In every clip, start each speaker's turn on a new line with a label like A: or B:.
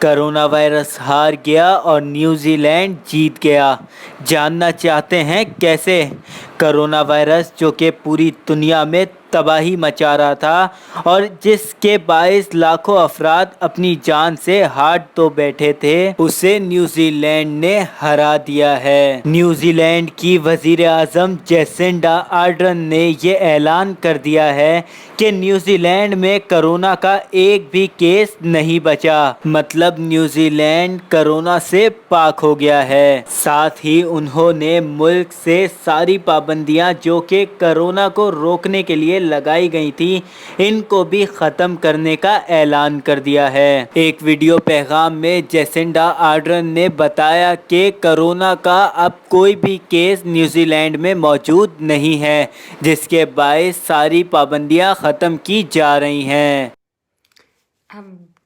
A: Corona virus हार गया और न्यूजीलैंड जीत गया। जानना चाहते हैं कैसे? कोरोना वायरस जो कि पूरी दुनिया में तबाही मचा रहा था और जिसके बाइस लाखों अफराद अपनी जान से हाथ धो बैठे थे, उसे न्यूजीलैंड ने हरा दिया है। न्यूजीलैंड की वजीर आजम जेसिंडा आर्डर्न ने ये ऐलान कर दिया है कि न्यूजीलैंड में कोरोना का एक भी केस नहीं बचा। मतलब न्यूजीलैंड कोरोना से पाक हो गया है। साथ ही उन्होंने मुल्क से सारी पाबंदियां जो कि कोरोना को रोकने के लिए लगाई गई थी, इनको भी खत्म करने का ऐलान कर दिया है। एक वीडियो पैगाम में जेसिंडा आर्डर्न ने बताया कि कोरोना का अब कोई भी केस न्यूजीलैंड में मौजूद नहीं है, जिसके बायस सारी पाबंदियां खत्म की जा रही हैं।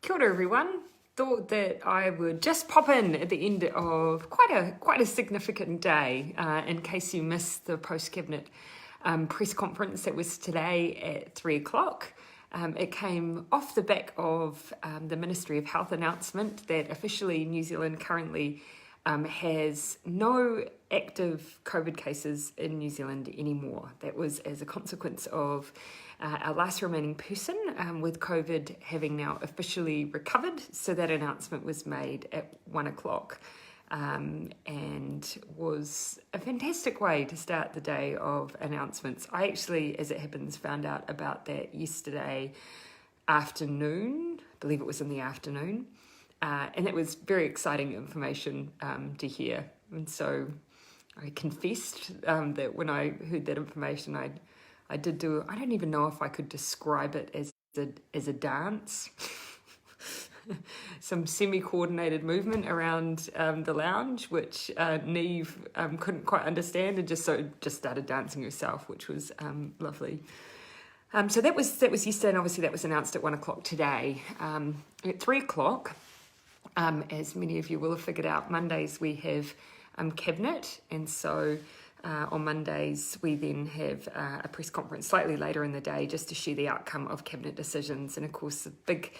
B: Kia ora everyone. Thought that I would just pop in at the end of quite a significant day in case you missed the post-cabinet press conference that was today at 3 o'clock. It came off the back of the Ministry of Health announcement that officially New Zealand currently has no active COVID cases in New Zealand anymore. That was as a consequence of our last remaining person with COVID having now officially recovered. So that announcement was made at 1 o'clock and was a fantastic way to start the day of announcements. I actually, as it happens, found out about that yesterday afternoon. I believe it was in the afternoon. And it was very exciting information to hear. And so I confessed that when I heard that information, I did do, I don't even know if I could describe it as a dance. Some semi-coordinated movement around the lounge, which Neve couldn't quite understand and just started dancing herself, which was lovely. So that was yesterday, and obviously that was announced at 1 o'clock today. At 3 o'clock, as many of you will have figured out, Mondays we have cabinet, and so on Mondays we then have a press conference slightly later in the day just to share the outcome of cabinet decisions. And of course the big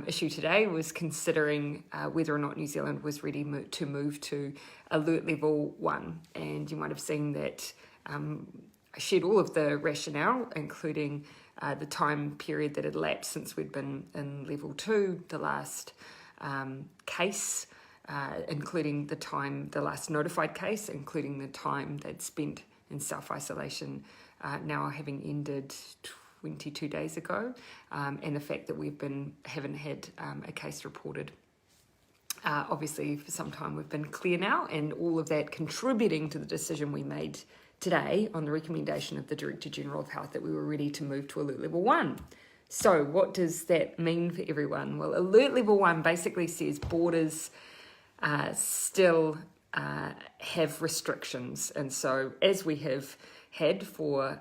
B: issue today was considering whether or not New Zealand was ready to move to alert level 1. And you might have seen that I shared all of the rationale, including the time period that had lapsed since we'd been in level 2, the last case, including the last notified case, including the time they'd spent in self-isolation, now having ended 22 days ago, and the fact that we haven't had a case reported. Obviously, for some time we've been clear now, and all of that contributing to the decision we made today on the recommendation of the Director General of Health that we were ready to move to alert level 1. So what does that mean for everyone? Well, alert level 1 basically says borders still have restrictions. And so as we have had for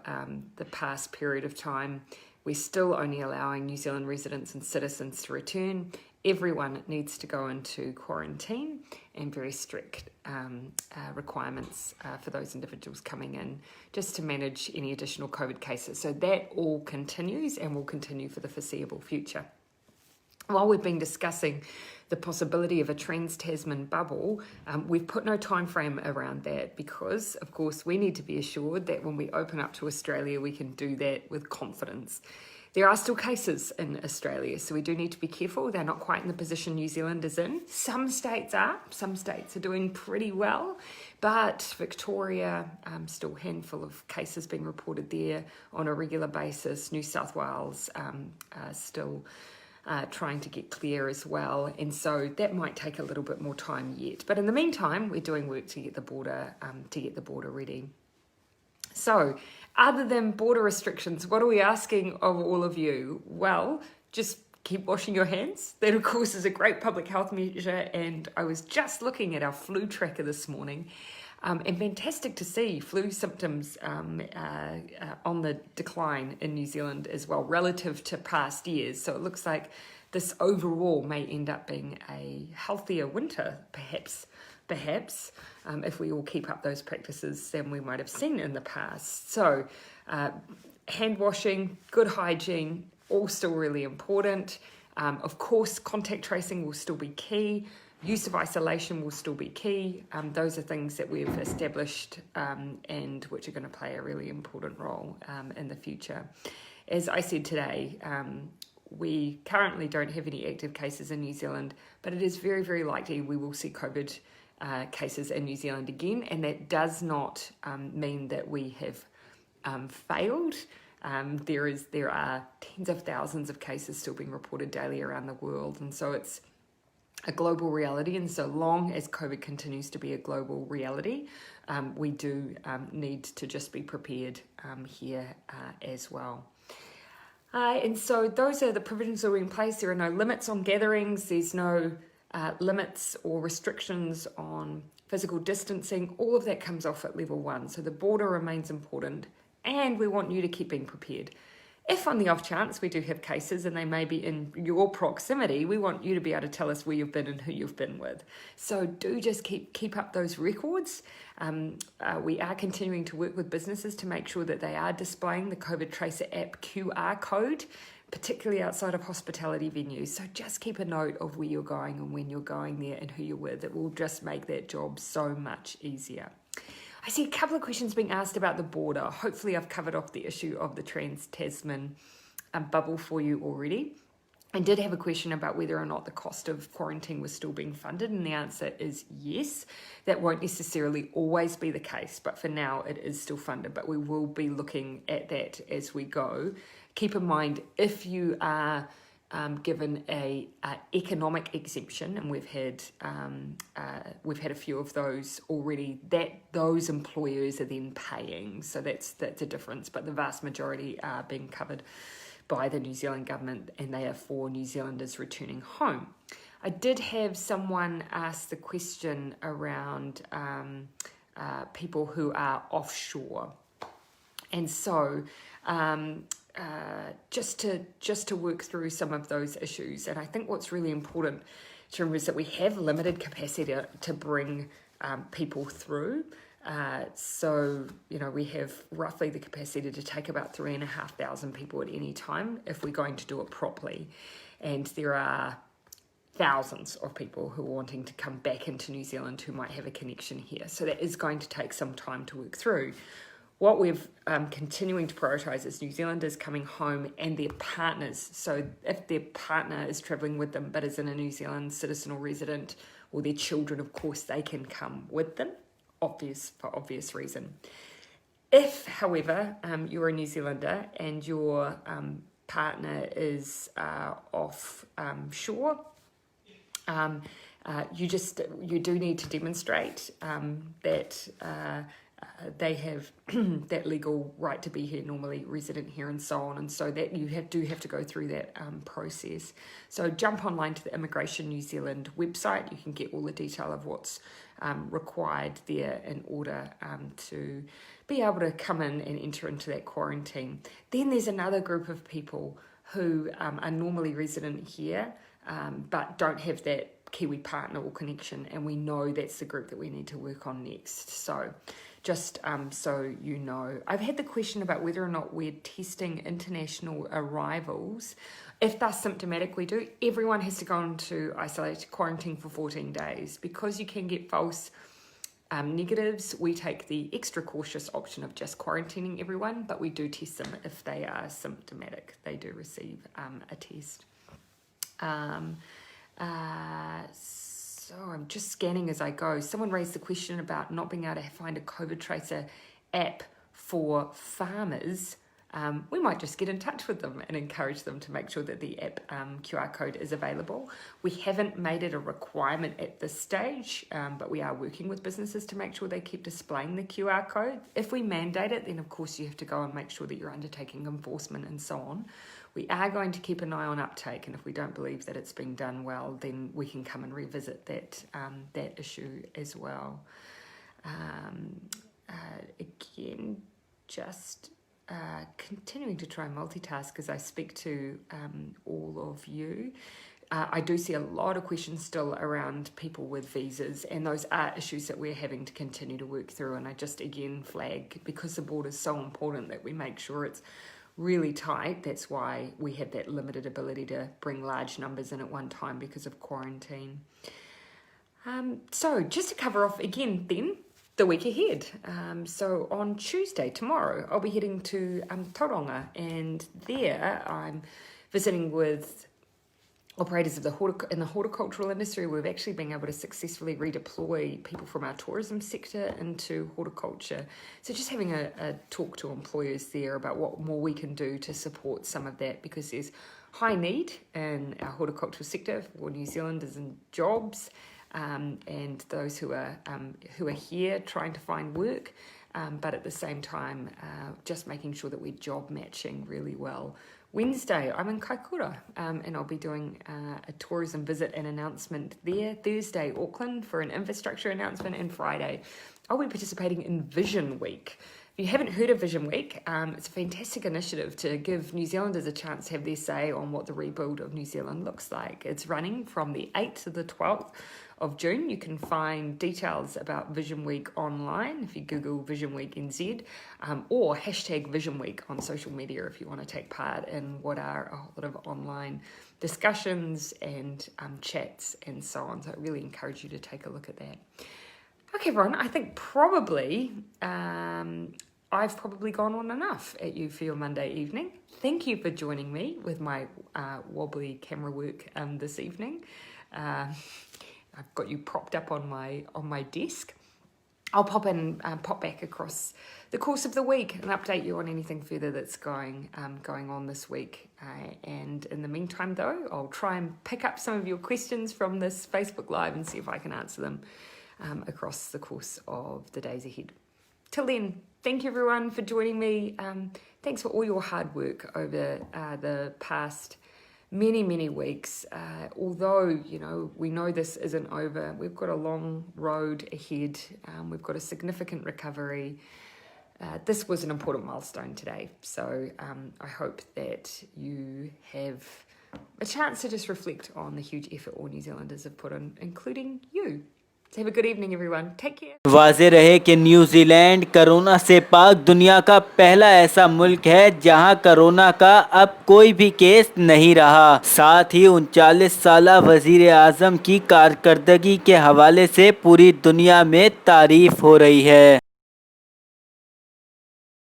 B: the past period of time, we're still only allowing New Zealand residents and citizens to return. Everyone needs to go into quarantine, and very strict requirements for those individuals coming in just to manage any additional COVID cases. So that all continues and will continue for the foreseeable future. While we've been discussing the possibility of a trans-Tasman bubble, we've put no time frame around that because, of course, we need to be assured that when we open up to Australia, we can do that with confidence. There are still cases in Australia, so we do need to be careful. They're not quite in the position New Zealand is in. Some states are. Some states are doing pretty well, but Victoria, still a handful of cases being reported there on a regular basis. New South Wales still trying to get clear as well, and so that might take a little bit more time yet. But in the meantime, we're doing work to get the border ready. So, other than border restrictions, what are we asking of all of you? Well, just keep washing your hands. That, of course, is a great public health measure, and I was just looking at our flu tracker this morning, and fantastic to see flu symptoms on the decline in New Zealand as well, relative to past years. So it looks like this overall may end up being a healthier winter, perhaps, if we all keep up those practices than we might have seen in the past. So hand washing, good hygiene, all still really important. Of course, contact tracing will still be key. Use of isolation will still be key. Those are things that we've established and which are going to play a really important role in the future. As I said today, we currently don't have any active cases in New Zealand, but it is very, very likely we will see COVID cases in New Zealand again, and that does not mean that we have failed. There are tens of thousands of cases still being reported daily around the world, and so it's a global reality. And so long as COVID continues to be a global reality, we do need to just be prepared here as well. And so those are the provisions that are in place. There are no limits on gatherings. There's no limits or restrictions on physical distancing. All of that comes off at level 1. So the border remains important, and we want you to keep being prepared. If on the off chance we do have cases and they may be in your proximity, we want you to be able to tell us where you've been and who you've been with. So do just keep up those records. We are continuing to work with businesses to make sure that they are displaying the COVID Tracer app QR code, particularly outside of hospitality venues. So just keep a note of where you're going and when you're going there and who you're with. It will just make that job so much easier. I see a couple of questions being asked about the border. Hopefully I've covered off the issue of the Trans-Tasman bubble for you already. I did have a question about whether or not the cost of quarantine was still being funded, and the answer is yes. That won't necessarily always be the case, but for now it is still funded, but we will be looking at that as we go. Keep in mind, if you are given a economic exemption, and we've had a few of those already, that those employers are then paying, so that's a difference, but the vast majority are being covered by the New Zealand government, and they are for New Zealanders returning home. I did have someone ask the question around people who are offshore, and so just to work through some of those issues. And I think what's really important to remember is that we have limited capacity to bring people through. So, we have roughly the capacity to take about 3,500 people at any time if we're going to do it properly. And there are thousands of people who are wanting to come back into New Zealand who might have a connection here. So that is going to take some time to work through. What we're continuing to prioritise is New Zealanders coming home and their partners. So if their partner is travelling with them but isn't a New Zealand citizen or resident, or their children, of course, they can come with them, for obvious reason. If, however, you're a New Zealander and your partner is offshore, you do need to demonstrate that they have that legal right to be here, normally resident here, and so on, and so that you do have to go through that process. So jump online to the Immigration New Zealand website. You can get all the detail of what's required there in order to be able to come in and enter into that quarantine. Then there's another group of people who are normally resident here but don't have that Kiwi partner or connection, and we know that's the group that we need to work on next. So just so you know, I've had the question about whether or not we're testing international arrivals. If they're symptomatic, we do. Everyone has to go into isolation quarantine for 14 days. Because you can get false negatives, we take the extra cautious option of just quarantining everyone, but we do test them if they are symptomatic. They do receive a test. So I'm just scanning as I go. Someone raised the question about not being able to find a COVID Tracer app for farmers. We might just get in touch with them and encourage them to make sure that the app QR code is available. We haven't made it a requirement at this stage, but we are working with businesses to make sure they keep displaying the QR code. If we mandate it, then of course you have to go and make sure that you're undertaking enforcement and so on. We are going to keep an eye on uptake, and if we don't believe that it's being done well, then we can come and revisit that issue as well. Again, just continuing to try and multitask as I speak to all of you. I do see a lot of questions still around people with visas, and those are issues that we're having to continue to work through. And I just again flag, because the border is so important, that we make sure it's really tight. That's why we have that limited ability to bring large numbers in at one time because of quarantine. So just to cover off again then, the week ahead. So on Tuesday, tomorrow, I'll be heading to Tauranga, and there I'm visiting with operators of in the horticultural industry. We've actually been able to successfully redeploy people from our tourism sector into horticulture. So just having a talk to employers there about what more we can do to support some of that, because there's high need in our horticultural sector for New Zealanders and jobs, and those who are here trying to find work, but at the same time just making sure that we're job matching really well. Wednesday, I'm in Kaikoura, and I'll be doing a tourism visit and announcement there. Thursday, Auckland for an infrastructure announcement, and Friday, I'll be participating in Vision Week. If you haven't heard of Vision Week, it's a fantastic initiative to give New Zealanders a chance to have their say on what the rebuild of New Zealand looks like. It's running from the 8th to the 12th of June. You can find details about Vision Week online if you Google Vision Week NZ, or hashtag Vision Week on social media if you want to take part in what are a whole lot of online discussions and chats and so on. So I really encourage you to take a look at that. Okay, everyone, I think probably I've probably gone on enough at you for your Monday evening. Thank you for joining me with my wobbly camera work this evening. I've got you propped up on my desk. I'll pop back across the course of the week and update you on anything further that's going on this week. And in the meantime, though, I'll try and pick up some of your questions from this Facebook Live and see if I can answer them across the course of the days ahead. Till then, thank you everyone for joining me. Thanks for all your hard work over the past many weeks. Although, we know this isn't over, we've got a long road ahead. We've got a significant recovery. This was an important milestone today. So I hope that you have a chance to just reflect on the huge effort all New Zealanders have put in, including you. So have a good evening, everyone. Take care.
A: वाज़ेह रहे कि New Zealand corona से पाक दुनिया का पहला ऐसा मुल्क है जहां कोरोना का अब कोई भी केस नहीं रहा। साथ ही 39 साला वजीर आजम की कारकर्दगी के हवाले से पूरी दुनिया में तारीफ हो रही है।